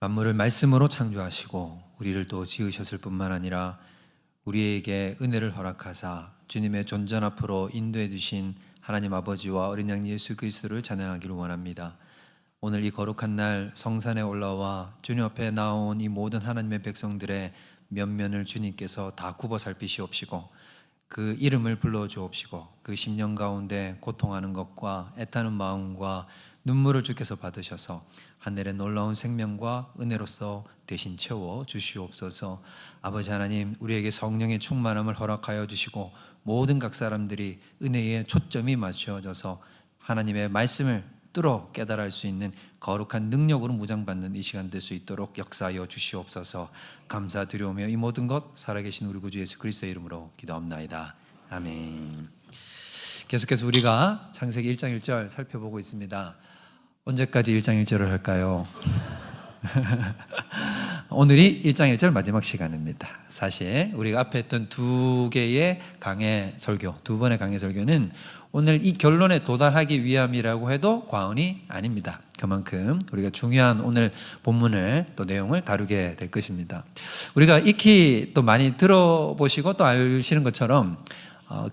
만물을 말씀으로 창조하시고 우리를 또 지으셨을 뿐만 아니라 우리에게 은혜를 허락하사 주님의 존전 앞으로 인도해 주신 하나님 아버지와 어린 양 예수 그리스도를 찬양하기를 원합니다. 오늘 이 거룩한 날 성산에 올라와 주님 앞에 나온 이 모든 하나님의 백성들의 면면을 주님께서 다 굽어 살피시옵시고 그 이름을 불러주옵시고 그 심령 가운데 고통하는 것과 애타는 마음과 눈물을 주께서 받으셔서 하늘의 놀라운 생명과 은혜로서 대신 채워 주시옵소서. 아버지 하나님, 우리에게 성령의 충만함을 허락하여 주시고 모든 각 사람들이 은혜에 초점이 맞춰져서 하나님의 말씀을 뚫어 깨달을 수 있는 거룩한 능력으로 무장받는 이 시간 될 수 있도록 역사하여 주시옵소서. 감사드리오며 이 모든 것 살아계신 우리 구주 예수 그리스도의 이름으로 기도합나이다. 아멘. 계속해서 우리가 창세기 1장 1절 살펴보고 있습니다. 언제까지 1장 1절을 할까요? 오늘이 1장 1절 마지막 시간입니다. 사실 우리가 앞에 했던 두 개의 강해 설교, 두 번의 강해 설교는 오늘 이 결론에 도달하기 위함이라고 해도 과언이 아닙니다. 그만큼 우리가 중요한 오늘 본문을 또 내용을 다루게 될 것입니다. 우리가 익히 또 많이 들어보시고 또 아시는 것처럼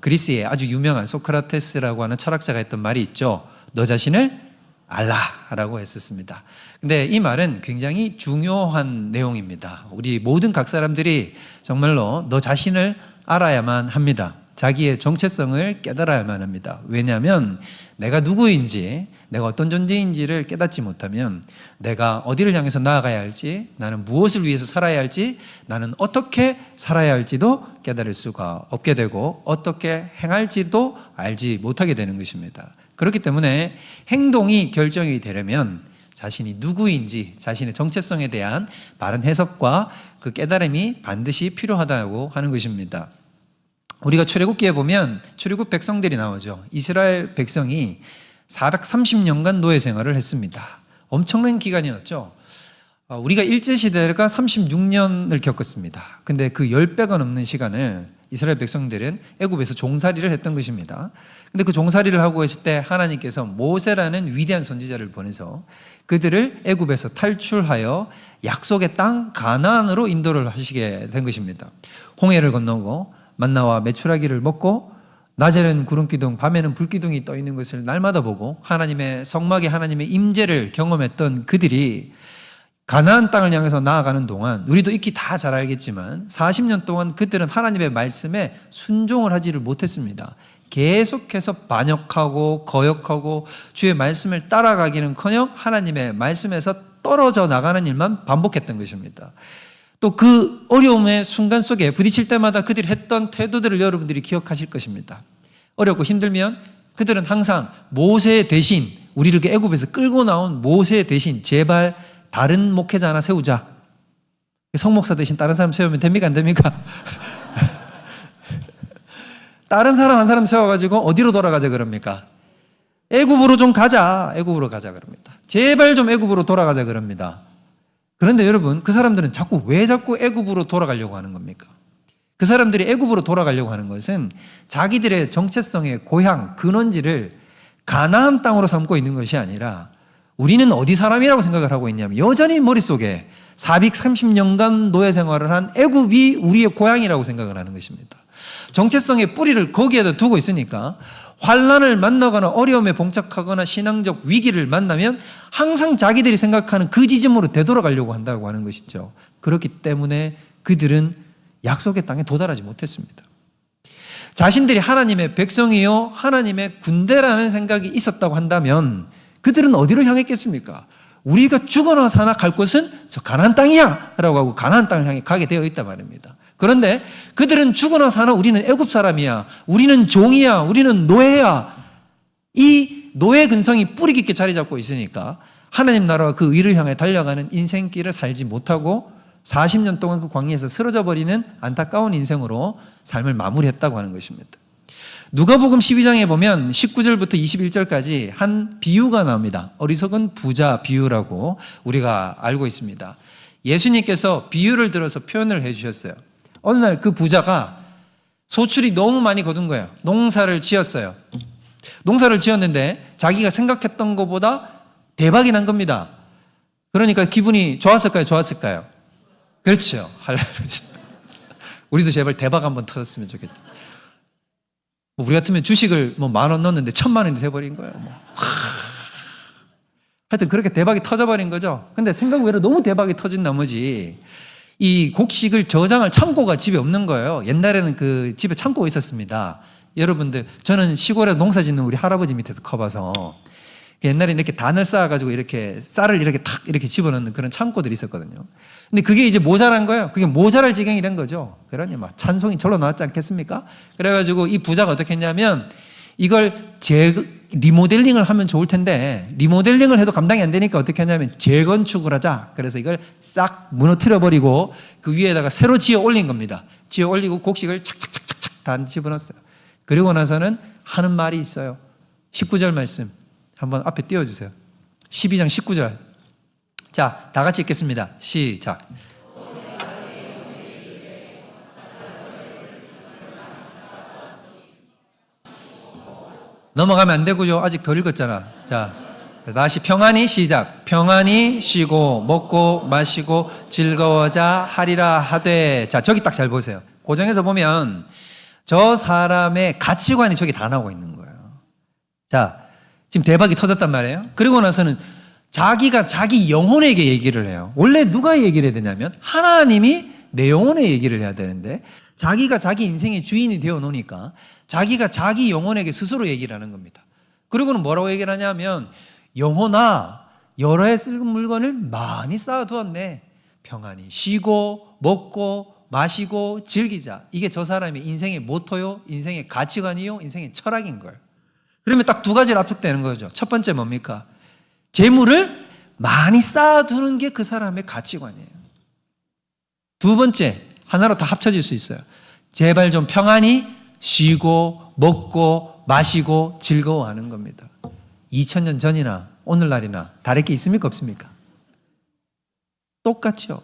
그리스의 아주 유명한 소크라테스라고 하는 철학자가 했던 말이 있죠. 너 자신을 알라라고 했었습니다. 근데 이 말은 굉장히 중요한 내용입니다. 우리 모든 각 사람들이 정말로 너 자신을 알아야만 합니다. 자기의 정체성을 깨달아야만 합니다. 왜냐하면 내가 누구인지, 내가 어떤 존재인지를 깨닫지 못하면 내가 어디를 향해서 나아가야 할지, 나는 무엇을 위해서 살아야 할지, 나는 어떻게 살아야 할지도 깨달을 수가 없게 되고 어떻게 행할지도 알지 못하게 되는 것입니다. 그렇기 때문에 행동이 결정이 되려면 자신이 누구인지, 자신의 정체성에 대한 바른 해석과 그 깨달음이 반드시 필요하다고 하는 것입니다. 우리가 출애굽기에 보면 출애굽 백성들이 나오죠. 이스라엘 백성이 430년간 노예 생활을 했습니다. 엄청난 기간이었죠. 우리가 일제시대가 36년을 겪었습니다. 근데 그 10배가 넘는 시간을 이스라엘 백성들은 애굽에서 종살이를 했던 것입니다. 근데 그 종살이를 하고 있을 때 하나님께서 모세라는 위대한 선지자를 보내서 그들을 애굽에서 탈출하여 약속의 땅 가나안으로 인도를 하시게 된 것입니다. 홍해를 건너고 만나와 메추라기를 먹고 낮에는 구름기둥, 밤에는 불기둥이 떠 있는 것을 날마다 보고 하나님의 성막에 하나님의 임재를 경험했던 그들이 가나안 땅을 향해서 나아가는 동안 우리도 익히 다 잘 알겠지만 40년 동안 그들은 하나님의 말씀에 순종을 하지를 못했습니다. 계속해서 반역하고 거역하고 주의 말씀을 따라가기는커녕 하나님의 말씀에서 떨어져 나가는 일만 반복했던 것입니다. 또 그 어려움의 순간 속에 부딪힐 때마다 그들이 했던 태도들을 여러분들이 기억하실 것입니다. 어렵고 힘들면 그들은 항상 모세 대신, 우리를 애굽에서 끌고 나온 모세 대신 제발 다른 목회자 하나 세우자. 성목사 대신 다른 사람 세우면 됩니까? 안 됩니까? 다른 사람 한 사람 세워가지고 어디로 돌아가자 그럽니까? 애굽으로 좀 가자. 애굽으로 가자 그럽니다. 제발 좀 애굽으로 돌아가자 그럽니다. 그런데 여러분, 그 사람들은 왜 자꾸 애굽으로 돌아가려고 하는 겁니까? 그 사람들이 애굽으로 돌아가려고 하는 것은 자기들의 정체성의 고향, 근원지를 가나안 땅으로 삼고 있는 것이 아니라 우리는 어디 사람이라고 생각을 하고 있냐면 여전히 머릿속에 430년간 노예 생활을 한 애굽이 우리의 고향이라고 생각을 하는 것입니다. 정체성의 뿌리를 거기에다 두고 있으니까 환난을 만나거나 어려움에 봉착하거나 신앙적 위기를 만나면 항상 자기들이 생각하는 그 지점으로 되돌아가려고 한다고 하는 것이죠. 그렇기 때문에 그들은 약속의 땅에 도달하지 못했습니다. 자신들이 하나님의 백성이요 하나님의 군대라는 생각이 있었다고 한다면 그들은 어디를 향했겠습니까? 우리가 죽어나 사나 갈 곳은 저 가나안 땅이야 라고 하고 가나안 땅을 향해 가게 되어 있단 말입니다. 그런데 그들은 죽어나 사나 우리는 애굽 사람이야, 우리는 종이야, 우리는 노예야, 이 노예 근성이 뿌리 깊게 자리 잡고 있으니까 하나님 나라와 그 의를 향해 달려가는 인생길을 살지 못하고 40년 동안 그 광야에서 쓰러져 버리는 안타까운 인생으로 삶을 마무리했다고 하는 것입니다. 누가복음 12장에 보면 19절부터 21절까지 한 비유가 나옵니다. 어리석은 부자 비유라고 우리가 알고 있습니다. 예수님께서 비유를 들어서 표현을 해주셨어요. 어느 날 그 부자가 소출이 너무 많이 거둔 거예요. 농사를 지었어요. 농사를 지었는데 자기가 생각했던 것보다 대박이 난 겁니다. 그러니까 기분이 좋았을까요? 좋았을까요? 그렇죠. 할렐루야. 우리도 제발 대박 한번 터졌으면 좋겠다. 우리 같으면 주식을 뭐 10,000원 넣었는데 1,000,000원이 돼버린 거예요. 뭐. 하여튼 그렇게 대박이 터져버린 거죠. 근데 생각 외로 너무 대박이 터진 나머지 이 곡식을 저장할 창고가 집에 없는 거예요. 옛날에는 그 집에 창고가 있었습니다. 여러분들, 저는 시골에 농사 짓는 우리 할아버지 밑에서 커봐서 옛날에 이렇게 단을 쌓아가지고 이렇게 쌀을 이렇게 탁 이렇게 집어넣는 그런 창고들이 있었거든요. 근데 그게 이제 모자란 거예요. 그게 모자랄 지경이 된 거죠. 그러니 막 찬송이 절로 나왔지 않겠습니까? 그래가지고 이 부자가 어떻게 했냐면 이걸 리모델링을 하면 좋을 텐데 리모델링을 해도 감당이 안 되니까 어떻게 하냐면 재건축을 하자. 그래서 이걸 싹 무너뜨려 버리고 그 위에다가 새로 지어 올린 겁니다. 지어 올리고 곡식을 착착착착착 다 집어넣었어요. 그리고 나서는 하는 말이 있어요. 19절 말씀 한번 앞에 띄워주세요. 12장 19절. 자, 다 같이 읽겠습니다. 시작. 넘어가면 안 되고요. 아직 덜 읽었잖아. 자, 다시 평안히 시작. 평안히 쉬고 먹고 마시고 즐거워자 하리라 하되. 자, 저기 딱 잘 보세요. 고정에서 보면 저 사람의 가치관이 저기 다 나오고 있는 거예요. 자, 지금 대박이 터졌단 말이에요. 그리고 나서는 자기가 자기 영혼에게 얘기를 해요. 원래 누가 얘기를 해야 되냐면 하나님이 내 영혼에 얘기를 해야 되는데 자기가 자기 인생의 주인이 되어 놓으니까 자기가 자기 영혼에게 스스로 얘기를 하는 겁니다. 그리고는 뭐라고 얘기를 하냐면 영혼아, 여러 해 쓸 물건을 많이 쌓아두었네. 평안히 쉬고 먹고 마시고 즐기자. 이게 저 사람의 인생의 모토요, 인생의 가치관이요, 인생의 철학인 거예요. 그러면 딱 두 가지를 압축되는 거죠. 첫 번째 뭡니까? 재물을 많이 쌓아두는 게 그 사람의 가치관이에요. 두 번째, 하나로 다 합쳐질 수 있어요. 제발 좀 평안히 쉬고 먹고 마시고 즐거워하는 겁니다. 2000년 전이나 오늘날이나 다를 게 있습니까? 없습니까? 똑같죠.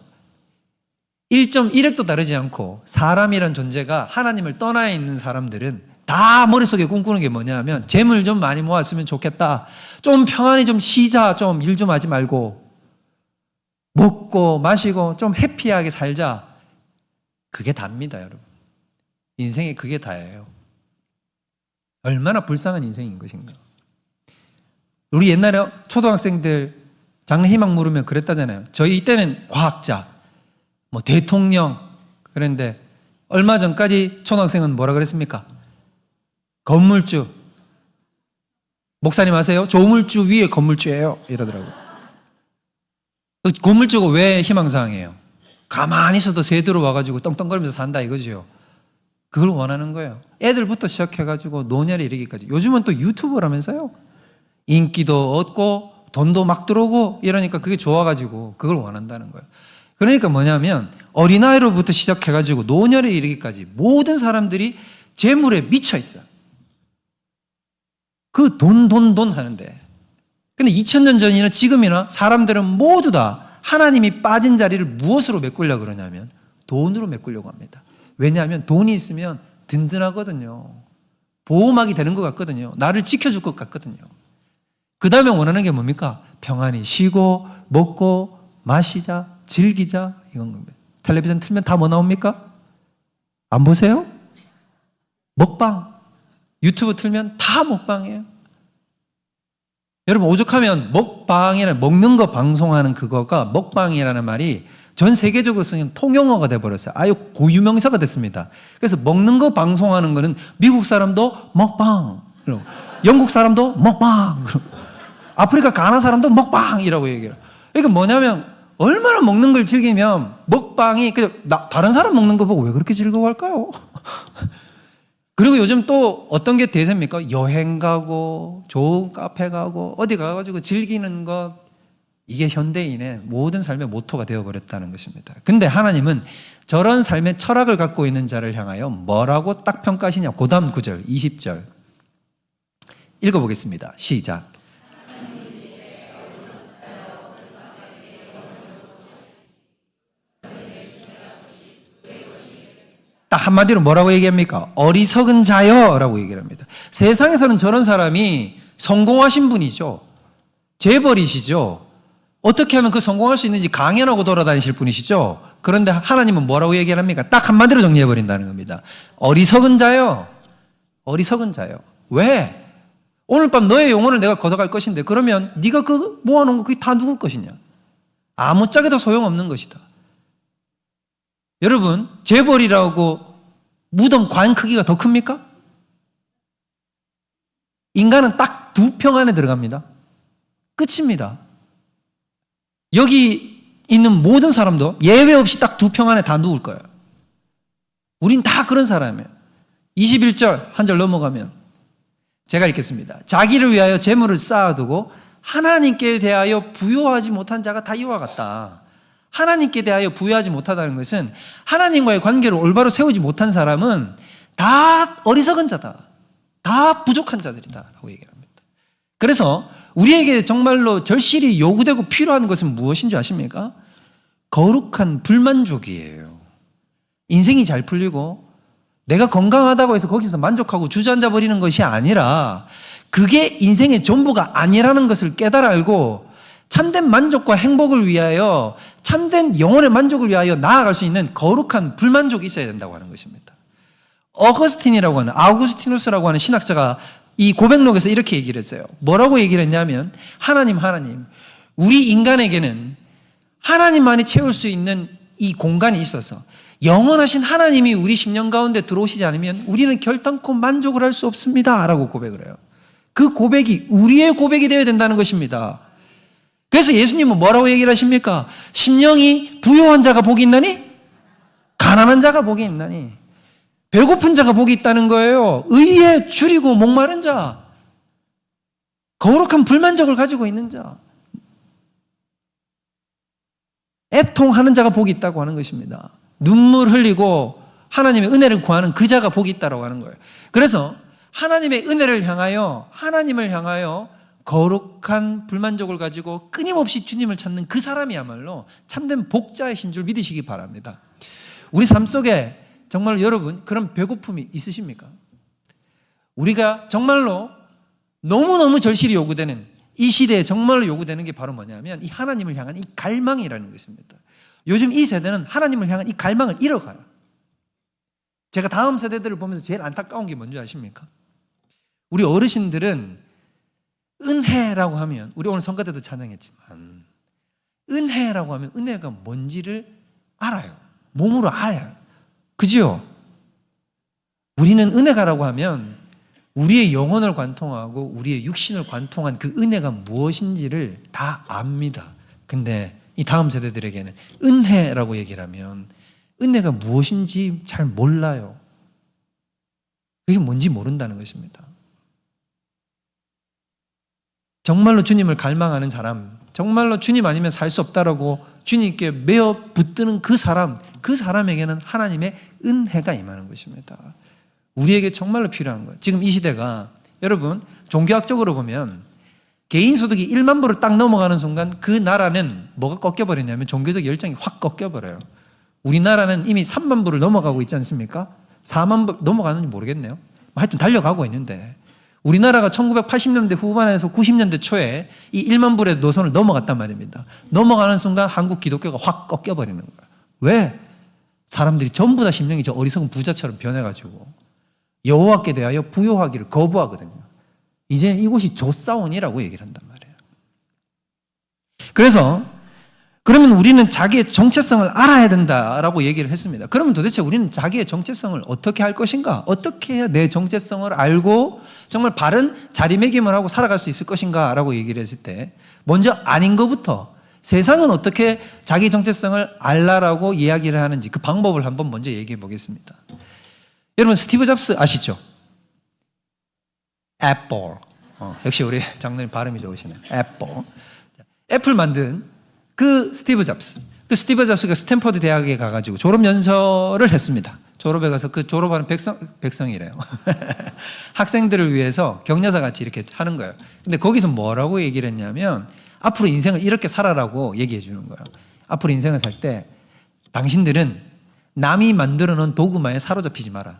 1.1핵도 다르지 않고 사람이란 존재가 하나님을 떠나 있는 사람들은 다 머릿속에 꿈꾸는 게 뭐냐면 재물 좀 많이 모았으면 좋겠다. 좀 평안히 좀 쉬자. 좀 일 좀 하지 말고 먹고 마시고 좀 해피하게 살자. 그게 답니다, 여러분. 인생에 그게 다예요. 얼마나 불쌍한 인생인 것인가. 우리 옛날에 초등학생들 장래 희망 물으면 그랬다잖아요. 저희 이때는 과학자, 뭐 대통령. 그런데 얼마 전까지 초등학생은 뭐라 그랬습니까? 건물주. 목사님 아세요? 조물주 위에 건물주예요. 이러더라고요. 건물주가 왜 희망사항이에요? 가만히 있어도 새 들어와가지고 떵떵거리면서 산다 이거죠. 그걸 원하는 거예요. 애들부터 시작해가지고 노년에 이르기까지. 요즘은 또 유튜버라면서요. 인기도 얻고 돈도 막 들어오고 이러니까 그게 좋아가지고 그걸 원한다는 거예요. 그러니까 뭐냐면 어린아이로부터 시작해가지고 노년에 이르기까지 모든 사람들이 재물에 미쳐 있어요. 그 돈 하는데. 근데 2000년 전이나 지금이나 사람들은 모두 다 하나님이 빠진 자리를 무엇으로 메꾸려고 그러냐면 돈으로 메꾸려고 합니다. 왜냐하면 돈이 있으면 든든하거든요. 보호막이 되는 것 같거든요. 나를 지켜줄 것 같거든요. 그 다음에 원하는 게 뭡니까? 평안히 쉬고 먹고 마시자 즐기자 이건 겁니다. 텔레비전 틀면 다 뭐 나옵니까? 안 보세요? 먹방. 유튜브 틀면 다 먹방이에요. 여러분 오죽하면 먹방이라는 먹는 거 방송하는 그거가 먹방이라는 말이 전 세계적으로 쓰는 통용어가 돼버렸어요. 아유 고유명사가 됐습니다. 그래서 먹는 거 방송하는 거는 미국 사람도 먹방, 영국 사람도 먹방, 아프리카 가나 사람도 먹방이라고 얘기해요. 그러니까 뭐냐면 얼마나 먹는 걸 즐기면 먹방이 다른 사람 먹는 거 보고 왜 그렇게 즐거워할까요? 그리고 요즘 또 어떤 게 대세입니까? 여행 가고 좋은 카페 가고 어디 가가지고 즐기는 것, 이게 현대인의 모든 삶의 모토가 되어버렸다는 것입니다. 근데 하나님은 저런 삶의 철학을 갖고 있는 자를 향하여 뭐라고 딱 평가하시냐? 그 다음 9절 20절 읽어보겠습니다. 시작. 딱 한마디로 뭐라고 얘기합니까? 어리석은 자여 라고 얘기를 합니다. 세상에서는 저런 사람이 성공하신 분이죠. 재벌이시죠. 어떻게 하면 그 성공할 수 있는지 강연하고 돌아다니실 분이시죠? 그런데 하나님은 뭐라고 얘기를 합니까? 딱 한마디로 정리해버린다는 겁니다. 어리석은 자요. 어리석은 자요. 왜? 오늘 밤 너의 영혼을 내가 걷어갈 것인데 그러면 네가 그 모아놓은 거 그게 다 누구 것이냐? 아무짝에도 소용없는 것이다. 여러분, 재벌이라고 무덤 관 크기가 더 큽니까? 인간은 딱 2평 안에 들어갑니다. 끝입니다. 여기 있는 모든 사람도 예외 없이 딱 2평 안에 다 누울 거예요. 우린 다 그런 사람이에요. 21절 한 절 넘어가면 제가 읽겠습니다. 자기를 위하여 재물을 쌓아두고 하나님께 대하여 부요하지 못한 자가 다 이와 같다. 하나님께 대하여 부요하지 못하다는 것은 하나님과의 관계를 올바로 세우지 못한 사람은 다 어리석은 자다. 다 부족한 자들이다 라고 얘기합니다. 그래서 우리에게 정말로 절실히 요구되고 필요한 것은 무엇인 줄 아십니까? 거룩한 불만족이에요. 인생이 잘 풀리고 내가 건강하다고 해서 거기서 만족하고 주저앉아 버리는 것이 아니라 그게 인생의 전부가 아니라는 것을 깨달아 알고 참된 만족과 행복을 위하여 참된 영혼의 만족을 위하여 나아갈 수 있는 거룩한 불만족이 있어야 된다고 하는 것입니다. 어거스틴이라고 하는 아우구스티누스라고 하는 신학자가 이 고백록에서 이렇게 얘기를 했어요. 뭐라고 얘기를 했냐면 하나님 우리 인간에게는 하나님만이 채울 수 있는 이 공간이 있어서 영원하신 하나님이 우리 심령 가운데 들어오시지 않으면 우리는 결단코 만족을 할 수 없습니다 라고 고백을 해요. 그 고백이 우리의 고백이 되어야 된다는 것입니다. 그래서 예수님은 뭐라고 얘기를 하십니까? 심령이 부요한 자가 복이 있나니? 가난한 자가 복이 있나니? 배고픈 자가 복이 있다는 거예요. 의에 줄이고 목마른 자, 거룩한 불만족을 가지고 있는 자, 애통하는 자가 복이 있다고 하는 것입니다. 눈물 흘리고 하나님의 은혜를 구하는 그 자가 복이 있다고 하는 거예요. 그래서 하나님의 은혜를 향하여 하나님을 향하여 거룩한 불만족을 가지고 끊임없이 주님을 찾는 그 사람이야말로 참된 복자이신 줄 믿으시기 바랍니다. 우리 삶 속에 정말로 여러분 그런 배고픔이 있으십니까? 우리가 정말로 너무너무 절실히 요구되는 이 시대에 정말로 요구되는 게 바로 뭐냐면 이 하나님을 향한 이 갈망이라는 것입니다. 요즘 이 세대는 하나님을 향한 이 갈망을 잃어가요. 제가 다음 세대들을 보면서 제일 안타까운 게 뭔지 아십니까? 우리 어르신들은 은혜라고 하면 우리 오늘 성가 때도 찬양했지만 은혜라고 하면 은혜가 뭔지를 알아요. 몸으로 알아요. 그죠? 우리는 은혜가라고 하면 우리의 영혼을 관통하고 우리의 육신을 관통한 그 은혜가 무엇인지를 다 압니다. 근데 이 다음 세대들에게는 은혜라고 얘기를 하면 은혜가 무엇인지 잘 몰라요. 그게 뭔지 모른다는 것입니다. 정말로 주님을 갈망하는 사람, 정말로 주님 아니면 살 수 없다라고 주님께 매어 붙드는 그 사람에게는 하나님의 은혜가 임하는 것입니다. 우리에게 정말로 필요한 거예요. 지금 이 시대가 여러분 종교학적으로 보면 개인 소득이 1만 불을 딱 넘어가는 순간 그 나라는 뭐가 꺾여버리냐면 종교적 열정이 확 꺾여버려요. 우리나라는 이미 3만 불을 넘어가고 있지 않습니까? 4만 불 넘어가는지 모르겠네요. 하여튼 달려가고 있는데 우리나라가 1980년대 후반에서 90년대 초에 이 1만 불의 노선을 넘어갔단 말입니다. 넘어가는 순간 한국 기독교가 확 꺾여버리는 거예요. 왜? 사람들이 전부 다 심령이 저 어리석은 부자처럼 변해가지고 여호와께 대하여 부요하기를 거부하거든요. 이제는 이곳이 조사원이라고 얘기를 한단 말이에요. 그래서 그러면 우리는 자기의 정체성을 알아야 된다라고 얘기를 했습니다. 그러면 도대체 우리는 자기의 정체성을 어떻게 할 것인가? 어떻게 해야 내 정체성을 알고 정말 바른 자리매김을 하고 살아갈 수 있을 것인가? 라고 얘기를 했을 때 먼저 아닌 것부터 세상은 어떻게 자기 정체성을 알라라고 이야기를 하는지 그 방법을 한번 먼저 얘기해 보겠습니다. 여러분 스티브 잡스 아시죠? 애플. 역시 우리 장로님 발음이 좋으시네요. 애플 만든 그 스티브 잡스가 스탠퍼드 대학에 가가지고 졸업 연설을 했습니다. 졸업에 가서 그 졸업하는 백성이래요. 학생들을 위해서 격려사 같이 이렇게 하는 거예요. 근데 거기서 뭐라고 얘기를 했냐면 앞으로 인생을 이렇게 살아라고 얘기해 주는 거예요. 앞으로 인생을 살 때 당신들은 남이 만들어 놓은 도구마에 사로잡히지 마라.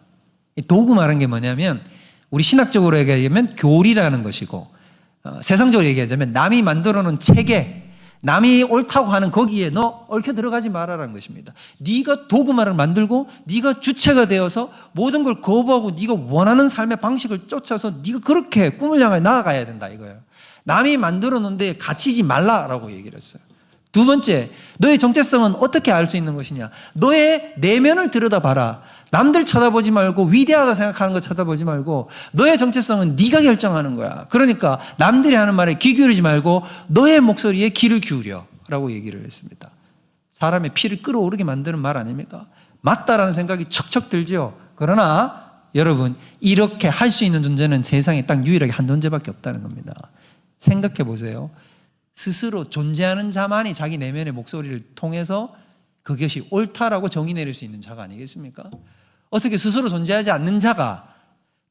이 도구마라는 게 뭐냐면 우리 신학적으로 얘기하면 교리라는 것이고 세상적으로 얘기하자면 남이 만들어 놓은 체계, 남이 옳다고 하는 거기에 너 얽혀 들어가지 말아라는 것입니다. 네가 도구만을 만들고 네가 주체가 되어서 모든 걸 거부하고 네가 원하는 삶의 방식을 쫓아서 네가 그렇게 꿈을 향해 나아가야 된다 이거예요. 남이 만들어 놓은 데 갇히지 말라라고 얘기를 했어요. 두 번째, 너의 정체성은 어떻게 알 수 있는 것이냐? 너의 내면을 들여다봐라. 남들 쳐다보지 말고 위대하다 생각하는 거 쳐다보지 말고 너의 정체성은 네가 결정하는 거야. 그러니까 남들이 하는 말에 귀 기울이지 말고 너의 목소리에 귀를 기울여 라고 얘기를 했습니다. 사람의 피를 끓어오르게 만드는 말 아닙니까? 맞다라는 생각이 척척 들죠. 그러나 여러분, 이렇게 할 수 있는 존재는 세상에 딱 유일하게 한 존재밖에 없다는 겁니다. 생각해 보세요. 스스로 존재하는 자만이 자기 내면의 목소리를 통해서 그것이 옳다라고 정의 내릴 수 있는 자가 아니겠습니까? 어떻게 스스로 존재하지 않는 자가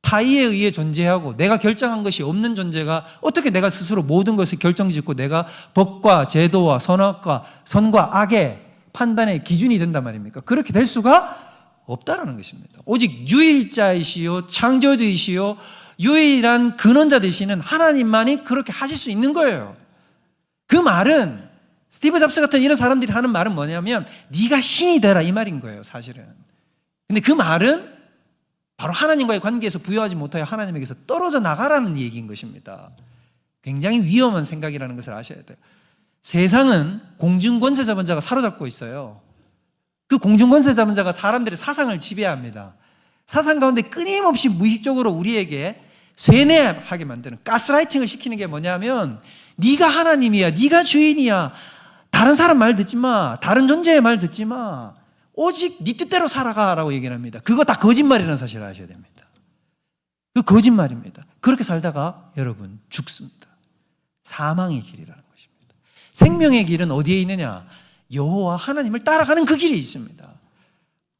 타의에 의해 존재하고 내가 결정한 것이 없는 존재가 어떻게 내가 스스로 모든 것을 결정짓고 내가 법과 제도와 선과 악의 판단의 기준이 된단 말입니까? 그렇게 될 수가 없다라는 것입니다. 오직 유일자이시요 창조주이시요 유일한 근원자 되시는 하나님만이 그렇게 하실 수 있는 거예요. 그 말은 스티브 잡스 같은 이런 사람들이 하는 말은 뭐냐면 네가 신이 되라 이 말인 거예요, 사실은. 근데 그 말은 바로 하나님과의 관계에서 부여하지 못하여 하나님에게서 떨어져 나가라는 얘기인 것입니다. 굉장히 위험한 생각이라는 것을 아셔야 돼요. 세상은 공중권세 잡은 자가 사로잡고 있어요. 그 공중권세 잡은 자가 사람들의 사상을 지배합니다. 사상 가운데 끊임없이 무의식적으로 우리에게 쇠뇌하게 만드는 가스라이팅을 시키는 게 뭐냐면 네가 하나님이야, 네가 주인이야, 다른 사람 말 듣지 마, 다른 존재의 말 듣지 마, 오직 네 뜻대로 살아가라고 얘기를 합니다. 그거 다 거짓말이라는 사실을 아셔야 됩니다. 그 거짓말입니다. 그렇게 살다가 여러분 죽습니다. 사망의 길이라는 것입니다. 생명의 길은 어디에 있느냐? 여호와 하나님을 따라가는 그 길이 있습니다.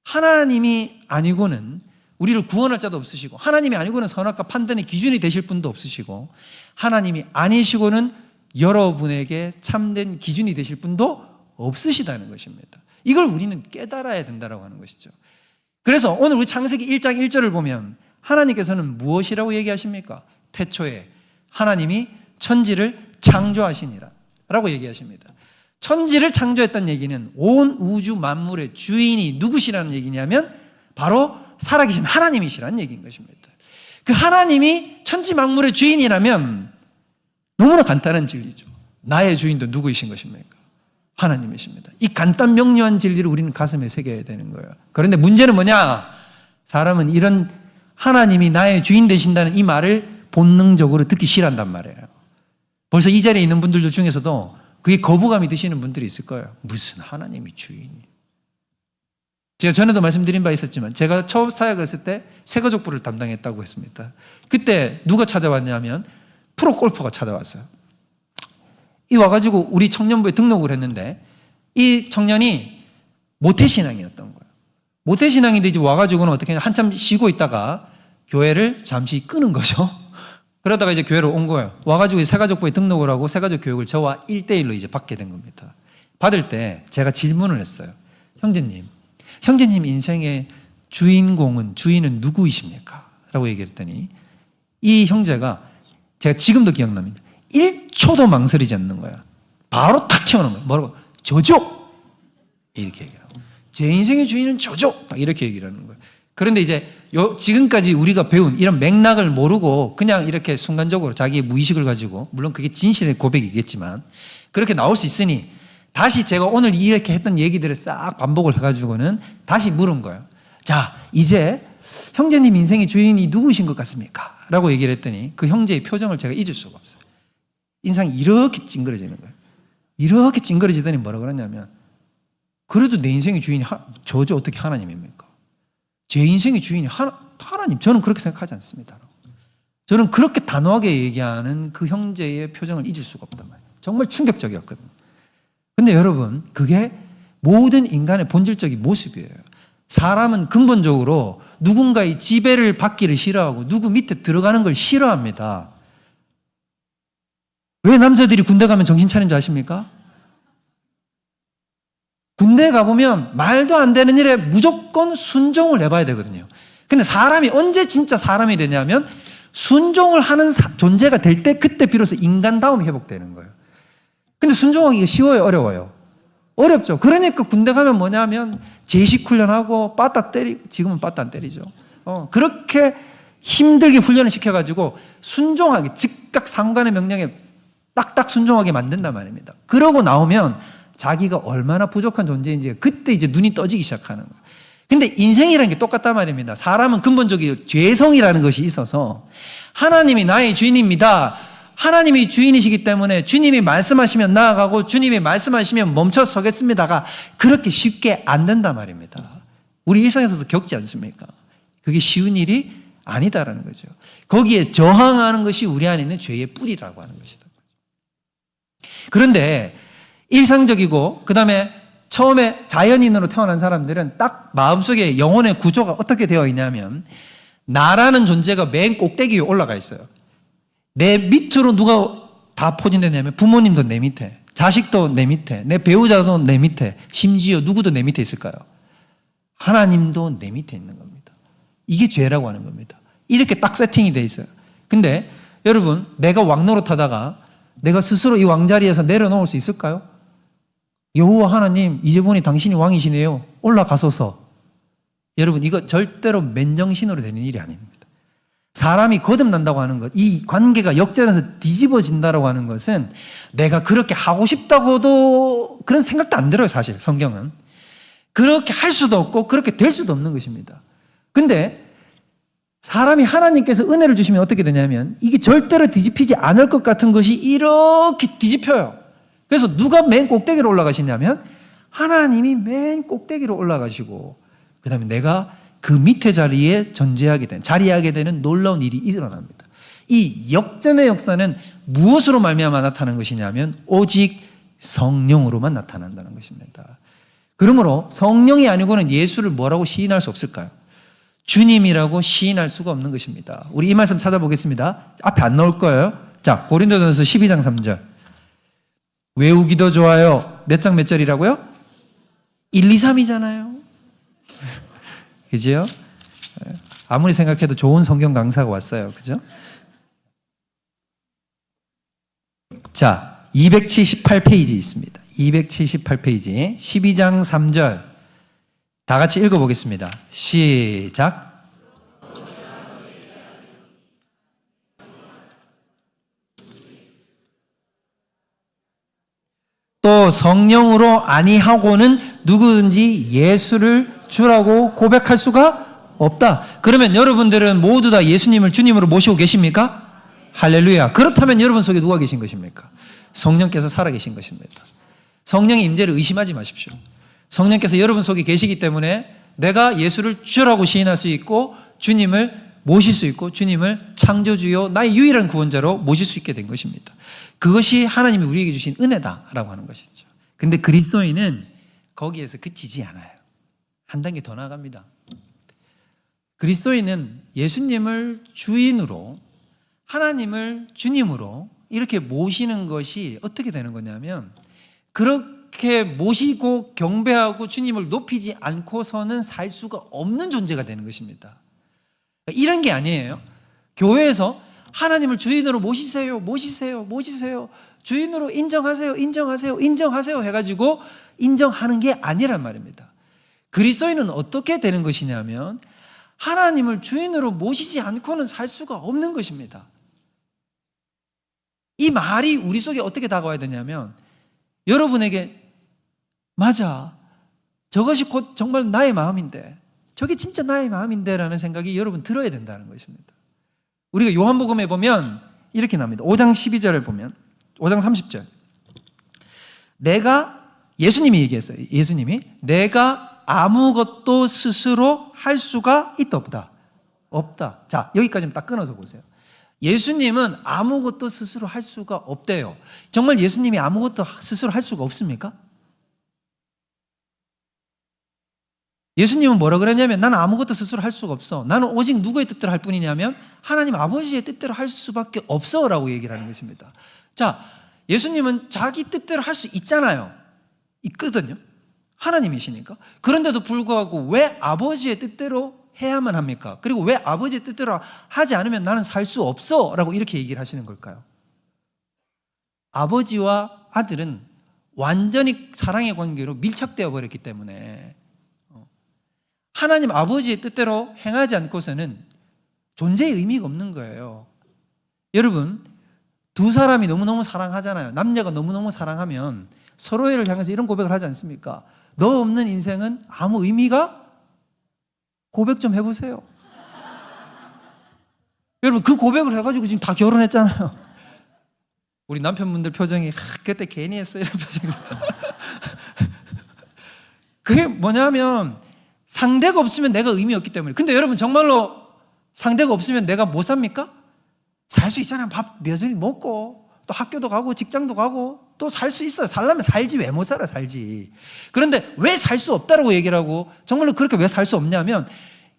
하나님이 아니고는 우리를 구원할 자도 없으시고 하나님이 아니고는 선악과 판단의 기준이 되실 분도 없으시고 하나님이 아니시고는 여러분에게 참된 기준이 되실 분도 없으시다는 것입니다. 이걸 우리는 깨달아야 된다고 하는 것이죠. 그래서 오늘 우리 창세기 1장 1절을 보면 하나님께서는 무엇이라고 얘기하십니까? 태초에 하나님이 천지를 창조하시니라 라고 얘기하십니다. 천지를 창조했다는 얘기는 온 우주 만물의 주인이 누구시라는 얘기냐면 바로 살아계신 하나님이시라는 얘기인 것입니다. 그 하나님이 천지 만물의 주인이라면 너무나 간단한 진리죠. 나의 주인도 누구이신 것입니까? 하나님이십니다. 이 간단 명료한 진리를 우리는 가슴에 새겨야 되는 거예요. 그런데 문제는 뭐냐? 사람은 이런 하나님이 나의 주인 되신다는 이 말을 본능적으로 듣기 싫어한단 말이에요. 벌써 이 자리에 있는 분들 중에서도 그게 거부감이 드시는 분들이 있을 거예요. 무슨 하나님이 주인이? 제가 전에도 말씀드린 바 있었지만 제가 처음 사역을 했을 때 새가족부를 담당했다고 했습니다. 그때 누가 찾아왔냐면 프로골퍼가 찾아왔어요. 이 와가지고 우리 청년부에 등록을 했는데 이 청년이 모태신앙이었던 거예요. 모태신앙인데 이제 와가지고는 어떻게 한참 쉬고 있다가 교회를 잠시 끄는 거죠. 그러다가 이제 교회로 온 거예요. 와가지고 새가족부에 등록을 하고 새가족 교육을 저와 1대1로 이제 받게 된 겁니다. 받을 때 제가 질문을 했어요. 형제님 인생의 주인은 누구이십니까? 라고 얘기했더니 이 형제가 제가 지금도 기억납니다. 1초도 망설이지 않는 거야. 바로 탁 튀어나온 거야. 뭐라고? 저죠! 이렇게 얘기하고. 제 인생의 주인은 저죠! 딱 이렇게 얘기를 하는 거예요. 그런데 이제 지금까지 우리가 배운 이런 맥락을 모르고 그냥 이렇게 순간적으로 자기의 무의식을 가지고 물론 그게 진실의 고백이겠지만 그렇게 나올 수 있으니 다시 제가 오늘 이렇게 했던 얘기들을 싹 반복을 해가지고는 다시 물은 거예요. 자, 이제 형제님 인생의 주인이 누구신 것 같습니까? 라고 얘기를 했더니 그 형제의 표정을 제가 잊을 수가 없어요. 인상이 이렇게 찡그러지는 거예요. 이렇게 찡그러지더니 뭐라고 그러냐면 그래도 내 인생의 주인이 저죠 어떻게 하나님입니까? 제 인생의 주인이 하나님. 저는 그렇게 생각하지 않습니다. 저는 그렇게 단호하게 얘기하는 그 형제의 표정을 잊을 수가 없단 말이에요. 정말 충격적이었거든요. 근데 여러분, 그게 모든 인간의 본질적인 모습이에요. 사람은 근본적으로 누군가의 지배를 받기를 싫어하고 누구 밑에 들어가는 걸 싫어합니다. 왜 남자들이 군대 가면 정신 차리는 줄 아십니까? 군대 가보면 말도 안 되는 일에 무조건 순종을 해봐야 되거든요. 근데 사람이 언제 진짜 사람이 되냐면 순종을 하는 존재가 될 때 그때 비로소 인간다움이 회복되는 거예요. 근데 순종하기가 쉬워요, 어려워요? 어렵죠. 그러니까 군대 가면 뭐냐면 제식 훈련하고 빠따 때리고, 지금은 빠따 안 때리죠. 그렇게 힘들게 훈련을 시켜가지고 순종하게, 즉각 상관의 명령에 딱딱 순종하게 만든단 말입니다. 그러고 나오면 자기가 얼마나 부족한 존재인지 그때 이제 눈이 떠지기 시작하는 거예요. 근데 인생이라는 게 똑같단 말입니다. 사람은 근본적인 죄성이라는 것이 있어서 하나님이 나의 주인입니다. 하나님이 주인이시기 때문에 주님이 말씀하시면 나아가고 주님이 말씀하시면 멈춰 서겠습니다가 그렇게 쉽게 안 된단 말입니다. 우리 일상에서도 겪지 않습니까? 그게 쉬운 일이 아니다라는 거죠. 거기에 저항하는 것이 우리 안에 있는 죄의 뿌리라고 하는 것이다. 그런데 일상적이고 그 다음에 처음에 자연인으로 태어난 사람들은 딱 마음속에 영혼의 구조가 어떻게 되어 있냐면 나라는 존재가 맨 꼭대기 위에 올라가 있어요. 내 밑으로 누가 다 포진되냐면 부모님도 내 밑에, 자식도 내 밑에, 내 배우자도 내 밑에, 심지어 누구도 내 밑에 있을까요? 하나님도 내 밑에 있는 겁니다. 이게 죄라고 하는 겁니다. 이렇게 딱 세팅이 돼 있어요. 근데 여러분, 내가 왕노릇하다가 내가 스스로 이 왕자리에서 내려놓을 수 있을까요? 여호와 하나님, 이제 보니 당신이 왕이시네요. 올라가소서. 여러분, 이거 절대로 맨정신으로 되는 일이 아닙니다. 사람이 거듭난다고 하는 것, 이 관계가 역전해서 뒤집어진다고 하는 것은 내가 그렇게 하고 싶다고도 그런 생각도 안 들어요, 사실 성경은. 그렇게 할 수도 없고 그렇게 될 수도 없는 것입니다. 근데 사람이 하나님께서 은혜를 주시면 어떻게 되냐면 이게 절대로 뒤집히지 않을 것 같은 것이 이렇게 뒤집혀요. 그래서 누가 맨 꼭대기로 올라가시냐면 하나님이 맨 꼭대기로 올라가시고 그 다음에 내가 그 밑에 자리에 자리하게 되는 놀라운 일이 일어납니다. 이 역전의 역사는 무엇으로 말미암아 나타나는 것이냐면 오직 성령으로만 나타난다는 것입니다. 그러므로 성령이 아니고는 예수를 뭐라고 시인할 수 없을까요? 주님이라고 시인할 수가 없는 것입니다. 우리 이 말씀 찾아보겠습니다. 앞에 안 나올 거예요. 자, 고린도전서 12장 3절. 외우기도 좋아요. 몇 장 몇 절이라고요? 1, 2, 3이잖아요. 그죠? 아무리 생각해도 좋은 성경 강사가 왔어요. 그죠? 자, 278페이지 있습니다. 278페이지 12장 3절 다 같이 읽어보겠습니다. 시작. 또 성령으로 아니하고는 누구든지 예수를 주라고 고백할 수가 없다. 그러면 여러분들은 모두 다 예수님을 주님으로 모시고 계십니까? 할렐루야. 그렇다면 여러분 속에 누가 계신 것입니까? 성령께서 살아계신 것입니다. 성령의 임재를 의심하지 마십시오. 성령께서 여러분 속에 계시기 때문에 내가 예수를 주라고 시인할 수 있고 주님을 모실 수 있고 주님을 창조주요 나의 유일한 구원자로 모실 수 있게 된 것입니다. 그것이 하나님이 우리에게 주신 은혜다라고 하는 것이죠. 근데 그리스도인은 거기에서 그치지 않아요. 한 단계 더 나아갑니다. 그리스도인은 예수님을 주인으로 하나님을 주님으로 이렇게 모시는 것이 어떻게 되는 거냐면 그렇게 모시고 경배하고 주님을 높이지 않고서는 살 수가 없는 존재가 되는 것입니다. 이런 게 아니에요. 교회에서 하나님을 주인으로 모시세요, 모시세요, 모시세요. 주인으로 인정하세요, 인정하세요, 인정하세요 해가지고 인정하는 게 아니란 말입니다. 그리스도인은 어떻게 되는 것이냐면 하나님을 주인으로 모시지 않고는 살 수가 없는 것입니다. 이 말이 우리 속에 어떻게 다가와야 되냐면 여러분에게 맞아, 저것이 곧 정말 나의 마음인데 저게 진짜 나의 마음인데 라는 생각이 여러분 들어야 된다는 것입니다. 우리가 요한복음에 보면 이렇게 나옵니다. 5장 12절을 보면 5장 30절 예수님이 얘기했어요. 예수님이 내가 아무것도 스스로 할 수가 있다 없다? 없다. 자, 여기까지는 딱 끊어서 보세요. 예수님은 아무것도 스스로 할 수가 없대요. 정말 예수님이 아무것도 스스로 할 수가 없습니까? 예수님은 뭐라 그랬냐면 나는 아무것도 스스로 할 수가 없어. 나는 오직 누구의 뜻대로 할 뿐이냐면 하나님 아버지의 뜻대로 할 수밖에 없어 라고 얘기를 하는 것입니다. 자, 예수님은 자기 뜻대로 할 수 있잖아요. 있거든요. 하나님이시니까. 그런데도 불구하고 왜 아버지의 뜻대로 해야만 합니까? 그리고 왜 아버지의 뜻대로 하지 않으면 나는 살 수 없어 라고 이렇게 얘기를 하시는 걸까요? 아버지와 아들은 완전히 사랑의 관계로 밀착되어 버렸기 때문에 하나님 아버지의 뜻대로 행하지 않고서는 존재의 의미가 없는 거예요. 여러분, 두 사람이 너무너무 사랑하잖아요. 남녀가 너무너무 사랑하면 서로를 향해서 이런 고백을 하지 않습니까? 너 없는 인생은 아무 의미가? 고백 좀 해보세요. 여러분, 그 고백을 해가지고 지금 다 결혼했잖아요. 우리 남편분들 표정이 그때 괜히 했어 이런 표정이. 그게 뭐냐면 상대가 없으면 내가 의미 없기 때문에. 근데 여러분, 정말로 상대가 없으면 내가 못 삽니까? 살 수 있잖아요. 밥 여전히 먹고 또 학교도 가고 직장도 가고 또 살 수 있어요. 살려면 살지. 왜 못 살아? 살지. 그런데 왜 살 수 없다라고 얘기를 하고, 정말로 그렇게 왜 살 수 없냐면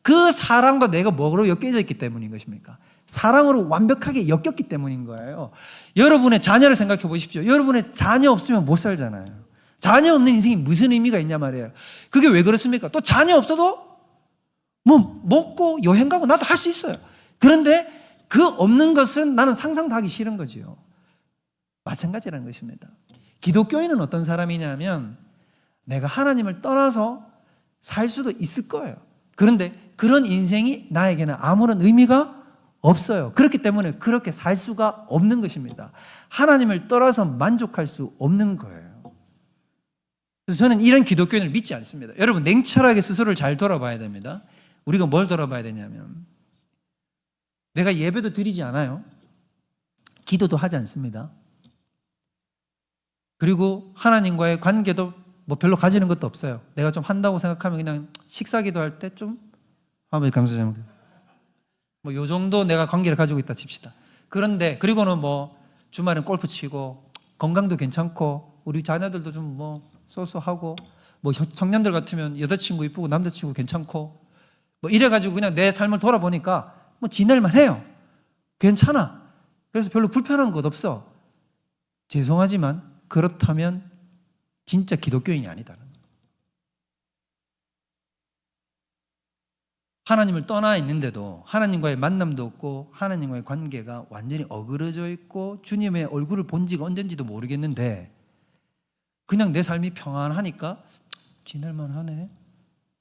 그 사랑과 내가 뭐로 엮여져 있기 때문인 것입니까? 사랑으로 완벽하게 엮였기 때문인 거예요. 여러분의 자녀를 생각해 보십시오. 여러분의 자녀 없으면 못 살잖아요. 자녀 없는 인생이 무슨 의미가 있냐 말이에요. 그게 왜 그렇습니까? 또 자녀 없어도 뭐 먹고 여행 가고 나도 할 수 있어요. 그런데 그 없는 것은 나는 상상도 하기 싫은 거지요. 마찬가지라는 것입니다. 기독교인은 어떤 사람이냐면 내가 하나님을 떠나서 살 수도 있을 거예요. 그런데 그런 인생이 나에게는 아무런 의미가 없어요. 그렇기 때문에 그렇게 살 수가 없는 것입니다. 하나님을 떠나서 만족할 수 없는 거예요. 그래서 저는 이런 기독교인을 믿지 않습니다. 여러분, 냉철하게 스스로를 잘 돌아봐야 됩니다. 우리가 뭘 돌아봐야 되냐면 내가 예배도 드리지 않아요. 기도도 하지 않습니다. 그리고 하나님과의 관계도 뭐 별로 가지는 것도 없어요. 내가 좀 한다고 생각하면 그냥 식사 기도할 때 좀 아버지 감사합니다. 뭐 요 정도 내가 관계를 가지고 있다 칩시다. 그런데 그리고는 뭐 주말엔 골프 치고 건강도 괜찮고 우리 자녀들도 좀 뭐 소소하고 뭐 청년들 같으면 여자친구 이쁘고 남자친구 괜찮고 뭐 이래가지고 그냥 내 삶을 돌아보니까 뭐 지낼만 해요. 괜찮아. 그래서 별로 불편한 것 없어. 죄송하지만 그렇다면 진짜 기독교인이 아니다는 거예요. 하나님을 떠나 있는데도 하나님과의 만남도 없고 하나님과의 관계가 완전히 어그러져 있고 주님의 얼굴을 본 지가 언젠지도 모르겠는데 그냥 내 삶이 평안하니까 지낼만 하네.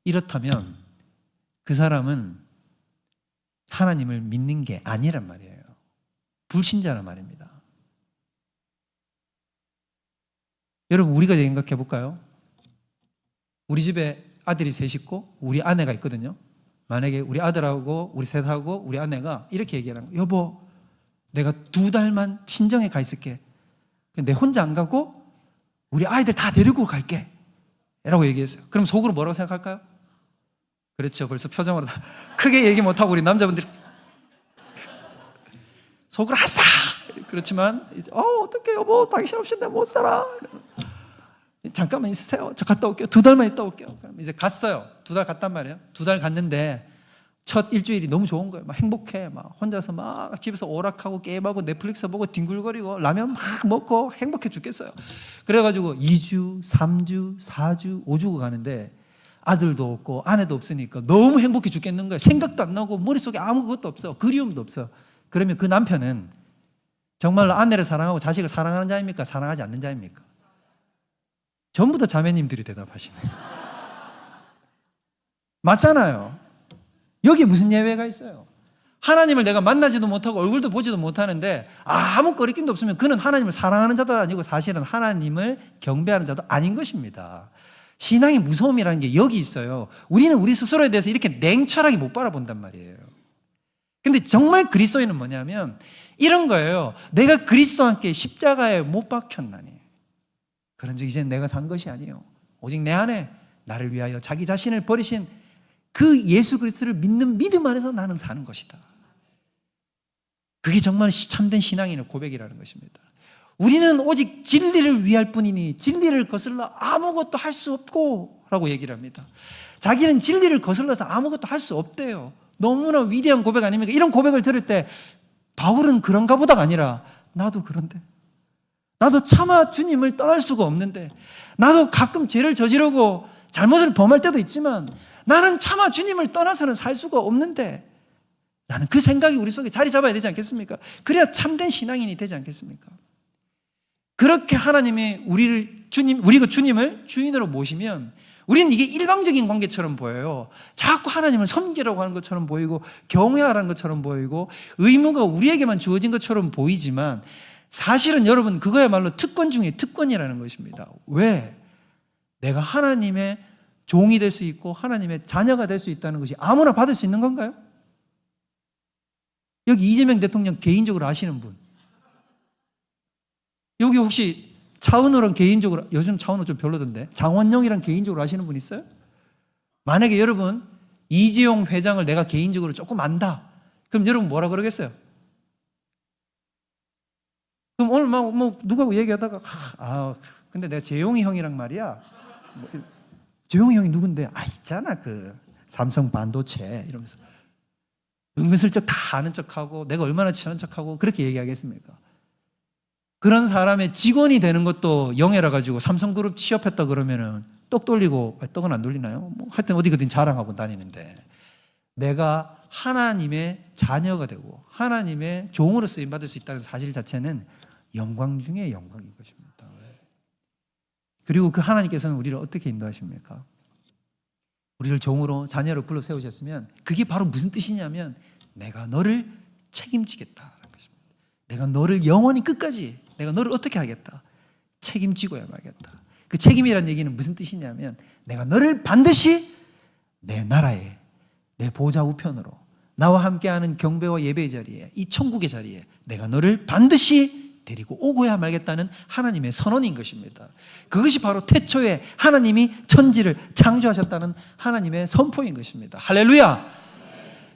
이렇다면 그 사람은 하나님을 믿는 게 아니란 말이에요. 불신자란 말입니다. 여러분, 우리가 생각해 볼까요? 우리 집에 아들이 셋 있고 우리 아내가 있거든요. 만약에 우리 아들하고 우리 셋하고 우리 아내가 이렇게 얘기하는 거예요. 여보, 내가 2달만 친정에 가 있을게. 내 혼자 안 가고 우리 아이들 다 데리고 갈게 라고 얘기했어요. 그럼 속으로 뭐라고 생각할까요? 그렇죠. 벌써 표정으로 크게 얘기 못하고 우리 남자분들이 속으로 아싸! 그렇지만 이제 어떡해 여보, 당신 없이 내가 못 살아. 잠깐만 있으세요. 저 갔다 올게요. 2달만 있다 올게요. 그럼 이제 갔어요. 2달 갔단 말이에요. 2달 갔는데 첫 일주일이 너무 좋은 거예요. 막 행복해. 막 혼자서 막 집에서 오락하고 게임하고 넷플릭스 보고 뒹굴거리고 라면 막 먹고 행복해 죽겠어요. 그래가지고 2주, 3주, 4주, 5주가 가는데 아들도 없고 아내도 없으니까 너무 행복해 죽겠는 거예요. 생각도 안 나고 머릿속에 아무것도 없어. 그리움도 없어. 그러면 그 남편은 정말로 아내를 사랑하고 자식을 사랑하는 자입니까? 사랑하지 않는 자입니까? 전부 다 자매님들이 대답하시네요. 맞잖아요. 여기 무슨 예외가 있어요? 하나님을 내가 만나지도 못하고 얼굴도 보지도 못하는데 아무 거리낌도 없으면 그는 하나님을 사랑하는 자도 아니고 사실은 하나님을 경배하는 자도 아닌 것입니다. 신앙의 무서움이라는 게 여기 있어요. 우리는 우리 스스로에 대해서 이렇게 냉철하게 못 바라본단 말이에요. 근데 정말 그리스도인은 뭐냐면 이런 거예요. 내가 그리스도와 함께 십자가에 못 박혔나니 그런 적 이제 내가 산 것이 아니에요. 오직 내 안에 나를 위하여 자기 자신을 버리신 그 예수 그리스도를 믿는 믿음 안에서 나는 사는 것이다. 그게 정말 참된 신앙인의 고백이라는 것입니다. 우리는 오직 진리를 위할 뿐이니 진리를 거슬러 아무것도 할 수 없고 라고 얘기를 합니다. 자기는 진리를 거슬러서 아무것도 할 수 없대요. 너무나 위대한 고백 아닙니까? 이런 고백을 들을 때 바울은 그런가 보다가 아니라 나도 그런데, 나도 차마 주님을 떠날 수가 없는데, 나도 가끔 죄를 저지르고 잘못을 범할 때도 있지만 나는 차마 주님을 떠나서는 살 수가 없는데, 나는 그 생각이 우리 속에 자리 잡아야 되지 않겠습니까? 그래야 참된 신앙인이 되지 않겠습니까? 그렇게 하나님이 우리가 주님을 주인으로 모시면 우리는 이게 일방적인 관계처럼 보여요. 자꾸 하나님을 섬기라고 하는 것처럼 보이고 경외하라는 것처럼 보이고 의무가 우리에게만 주어진 것처럼 보이지만 사실은 여러분 그거야말로 특권 중에 특권이라는 것입니다. 왜? 내가 하나님의 종이 될 수 있고 하나님의 자녀가 될 수 있다는 것이 아무나 받을 수 있는 건가요? 여기 이재명 대통령 개인적으로 아시는 분? 여기 혹시 차은우랑 개인적으로, 요즘 차은우 좀 별로던데, 장원영이랑 개인적으로 아시는 분 있어요? 만약에 여러분 이재용 회장을 내가 개인적으로 조금 안다, 그럼 여러분 뭐라 그러겠어요? 그럼 오늘 뭐 누구하고 얘기하다가 근데 내가 재용이 형이랑 말이야, 재용이 형이 누군데? 있잖아 그 삼성 반도체 이러면서 은근슬쩍 다 아는 척하고 내가 얼마나 친한 척하고 그렇게 얘기하겠습니까? 그런 사람의 직원이 되는 것도 영예라 가지고 삼성그룹 취업했다 그러면은 떡 돌리고, 떡은 안 돌리나요? 하여튼 어디든 자랑하고 다니는데, 내가 하나님의 자녀가 되고 하나님의 종으로 쓰임받을 수 있다는 사실 자체는 영광 중에 영광인 것입니다. 그리고 그 하나님께서는 우리를 어떻게 인도하십니까? 우리를 종으로 자녀로 불러 세우셨으면 그게 바로 무슨 뜻이냐면 내가 너를 책임지겠다라는 것입니다. 내가 너를 영원히 끝까지, 내가 너를 어떻게 하겠다? 책임지고야 말겠다. 그 책임이라는 얘기는 무슨 뜻이냐면 내가 너를 반드시 내 나라에, 내 보좌 우편으로, 나와 함께하는 경배와 예배의 자리에, 이 천국의 자리에 내가 너를 반드시 데리고 오고야 말겠다는 하나님의 선언인 것입니다. 그것이 바로 태초에 하나님이 천지를 창조하셨다는 하나님의 선포인 것입니다. 할렐루야!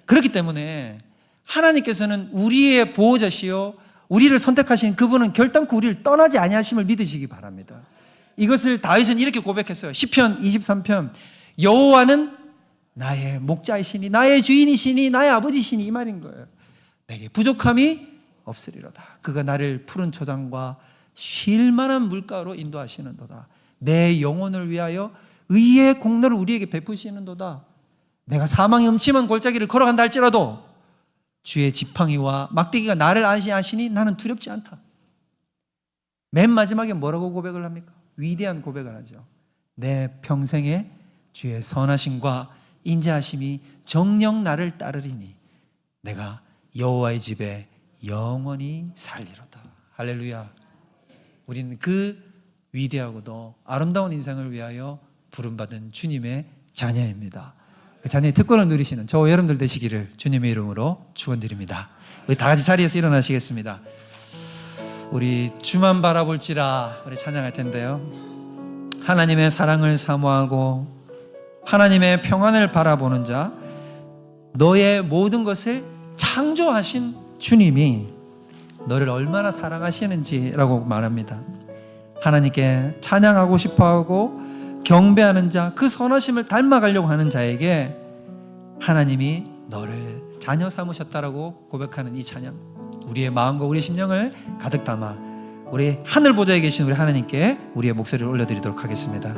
그렇기 때문에 하나님께서는 우리의 보호자시요 우리를 선택하신 그분은 결단코 우리를 떠나지 아니하심을 믿으시기 바랍니다. 이것을 다윗은 이렇게 고백했어요. 시편 23편, 여호와는 나의 목자이시니 나의 주인이시니 나의 아버지시니, 이 말인 거예요. 내게 부족함이 없으리로다. 그가 나를 푸른 초장과 쉴 만한 물가로 인도하시는도다. 내 영혼을 위하여 의의 공로를 우리에게 베푸시는도다. 내가 사망의 음침한 골짜기를 걸어간다 할지라도 주의 지팡이와 막대기가 나를 안시하시니 나는 두렵지 않다. 맨 마지막에 뭐라고 고백을 합니까? 위대한 고백을 하죠. 내 평생에 주의 선하심과 인자하심이 정녕 나를 따르리니 내가 여호와의 집에 영원히 살리로다. 할렐루야. 우리는 그 위대하고도 아름다운 인생을 위하여 부름받은 주님의 자녀입니다. 그 자녀의 특권을 누리시는 저와 여러분들 되시기를 주님의 이름으로 축원드립니다. 우리 다 같이 자리에서 일어나시겠습니다. 우리 주만 바라볼지라 우리 찬양할 텐데요. 하나님의 사랑을 사모하고 하나님의 평안을 바라보는 자, 너의 모든 것을 창조하신 주님이 너를 얼마나 사랑하시는지라고 말합니다. 하나님께 찬양하고 싶어하고 경배하는 자, 그 선하심을 닮아가려고 하는 자에게 하나님이 너를 자녀 삼으셨다라고 고백하는 이 찬양, 우리의 마음과 우리의 심령을 가득 담아 우리 하늘 보좌에 계신 우리 하나님께 우리의 목소리를 올려드리도록 하겠습니다.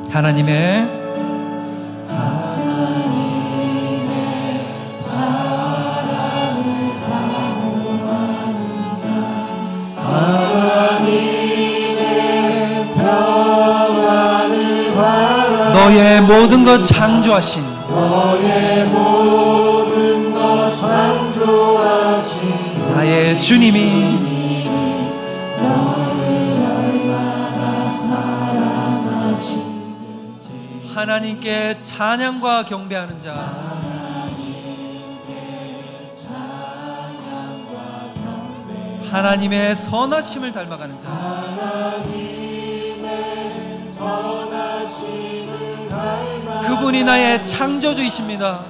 하나님의 사랑을 사모하는 자, 하나님의 평안을 바라, 너의 모든 것 창조하신, 너의 모든 것 창조하신 나의 주님이 하나님께 찬양과 경배하는 자, 하나님의 선하심을 닮아가는 자, 그분이 나의 창조주이십니다.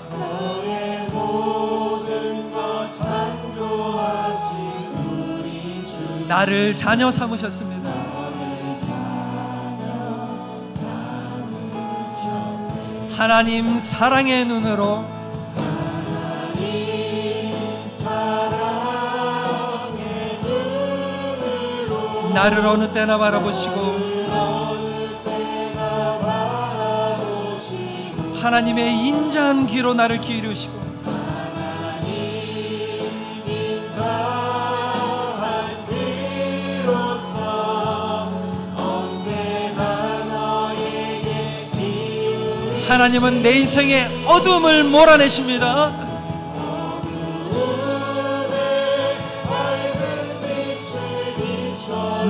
나를 자녀 삼으셨습니다. 하나님 사랑의 눈으로 나를 어느 때나 바라보시고 하나님의 인자한 귀로 나를 기울이시고 하나님은 내 인생의 어둠을 몰아내십니다.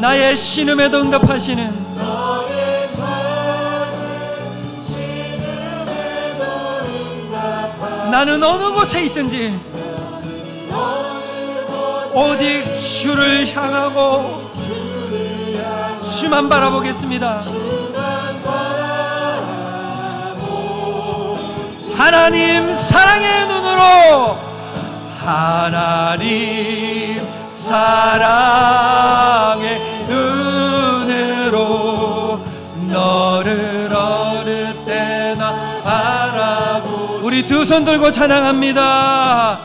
나의 신음에도 응답하시는 나는 어느 곳에 있든지 오직 주를 향하고 주만 바라보겠습니다. 하나님 사랑의 눈으로, 하나님 사랑의 눈으로 너를 어느 때나 바라보. 우리 두 손 들고 찬양합니다.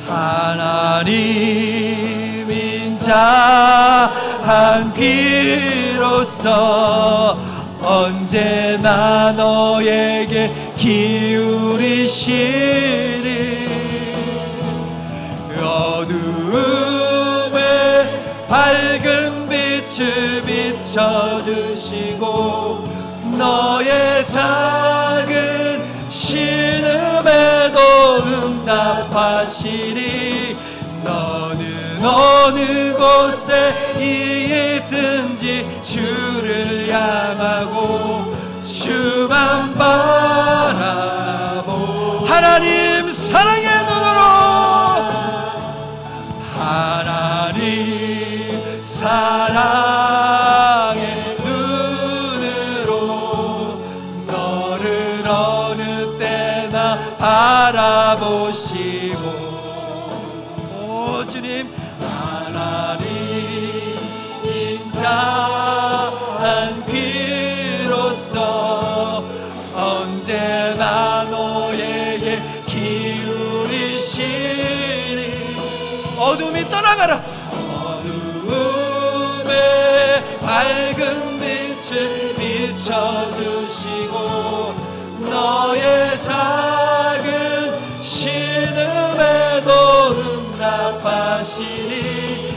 하나님 인자한 귀로서 언제나 너에게 기울이시리. 어두움에 밝은 빛을 비춰주시고 너의 작은 신음에도 응답하시리. 너는 어느 곳에 있든지 주를 향하고 주만 바라보. 하나님 사랑의 눈으로, 하나님 사랑의 눈으로 너를 어느 때나 바라보시고. 오 주님, 하나님 인자한 귀로서 언제나 너에게 기울이시니. 어둠이 떠나가라. 어둠에 밝은 빛을 비춰주시고 너의 작은 신음에도 응답하시니.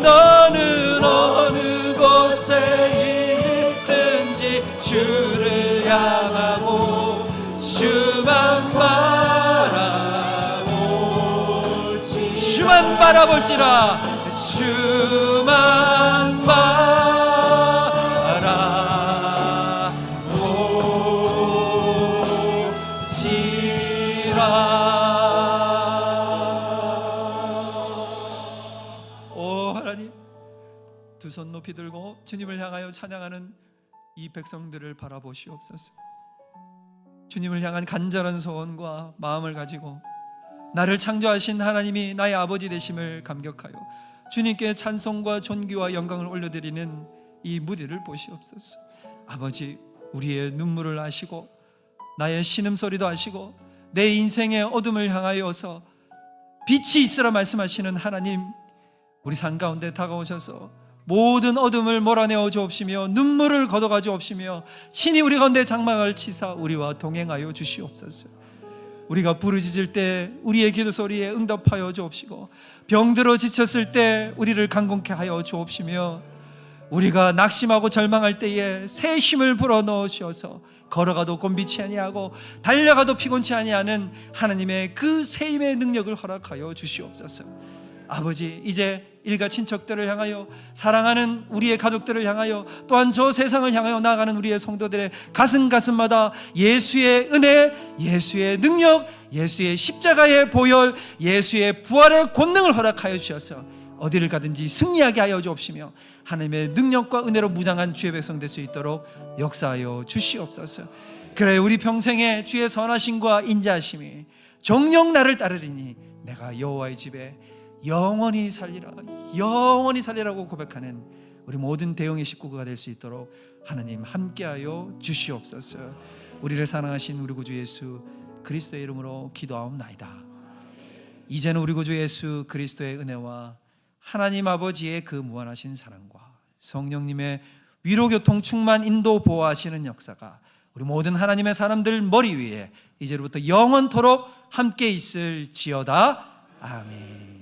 너는 어느 곳에 있든지 주를 향하고 주만 바라볼지라. 주만 바라볼지라. 오 하나님, 두 손 높이 들고 주님을 향하여 찬양하는 이 백성들을 바라보시옵소서. 주님을 향한 간절한 소원과 마음을 가지고 나를 창조하신 하나님이 나의 아버지 되심을 감격하여 주님께 찬송과 존귀와 영광을 올려드리는 이 무대를 보시옵소서. 아버지, 우리의 눈물을 아시고 나의 신음소리도 아시고 내 인생의 어둠을 향하여서 빛이 있으라 말씀하시는 하나님, 우리 삶 가운데 다가오셔서 모든 어둠을 몰아내어 주옵시며 눈물을 걷어가 주옵시며 친히 우리 가운데 장막을 치사 우리와 동행하여 주시옵소서. 우리가 부르짖을 때 우리의 기도 소리에 응답하여 주옵시고 병들어 지쳤을 때 우리를 강건케 하여 주옵시며 우리가 낙심하고 절망할 때에 새 힘을 불어넣어 주셔서 걸어가도 곤비치 아니하고 달려가도 피곤치 아니하는 하나님의 그 새 힘의 능력을 허락하여 주시옵소서. 아버지, 이제 일가 친척들을 향하여, 사랑하는 우리의 가족들을 향하여, 또한 저 세상을 향하여 나아가는 우리의 성도들의 가슴마다 예수의 은혜, 예수의 능력, 예수의 십자가의 보혈, 예수의 부활의 권능을 허락하여 주셔서 어디를 가든지 승리하게 하여 주옵시며 하나님의 능력과 은혜로 무장한 주의 백성 될 수 있도록 역사하여 주시옵소서. 그래 우리 평생에 주의 선하심과 인자하심이 정녕 나를 따르리니 내가 여호와의 집에 영원히 살리라고 고백하는 우리 모든 대형의 식구가 될 수 있도록 하나님 함께하여 주시옵소서. 우리를 사랑하신 우리 구주 예수 그리스도의 이름으로 기도하옵나이다. 이제는 우리 구주 예수 그리스도의 은혜와 하나님 아버지의 그 무한하신 사랑과 성령님의 위로교통 충만 인도 보호하시는 역사가 우리 모든 하나님의 사람들 머리 위에 이제로부터 영원토록 함께 있을지어다. 아멘.